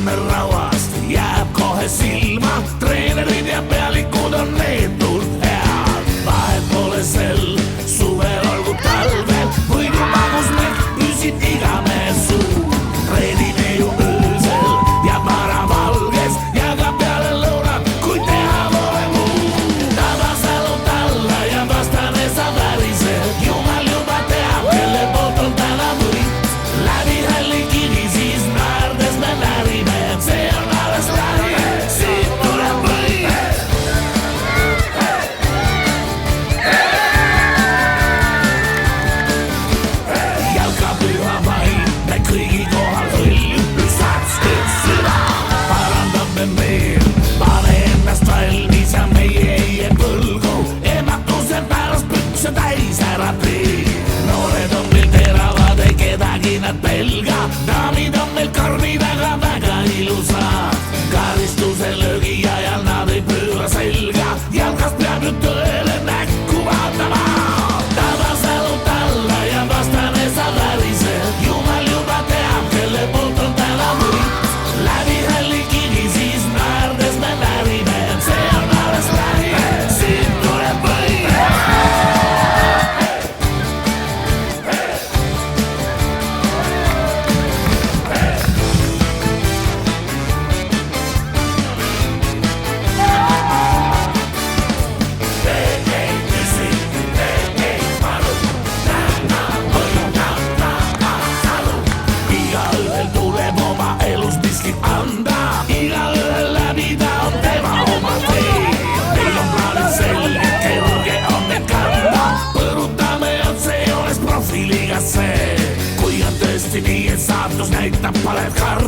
Ootame rauhast, jääb kohe silma. Treenerid ja pealikud on neetult head. Vahet pole sel suvel olgu talvel. Võidu magus meht püsib iga mees suu. Treenime ju öösel ja varavalges ja ka peale lõunat, kui teha pole muu. Tabasalud alla ja vastane sa väriseb. Jumal juba teab, kelle poolt on täna võit. Läbi halli kivi siis naerdes me närime. See on alles lähi, siit tuleb võit. Jalkapüha vaim, me kõigi kohal hõljub. Üks sats, üks süda, parandame meil. Pane ennast valmis ja meie ei jää põlgu. Ematuse pärast pükse täis ära tee. Noored on meil teravad, ei kedagi nad pelga. Daamid on meil karmid, aga väga ilusad. Karistuse löögi ajal nad ei pööra selga. Jalgast peab ju tõele näkku vaatama. Tabasalud alla ja vastane sa väriseb. Jumal juba teab, kelle poolt on täna võit. Läbi halli kivi siis naerdes me närime. See on alles lähi, siit tuleb võit. Igaühel tuleb oma elus miskit anda. Igaühel läbida on tema oma tee. Meil on plaanid selged, kerge on need kanda. Põrutame otse joones profiliga see. Kui on tõesti nii, et saatus näitab, paned karva.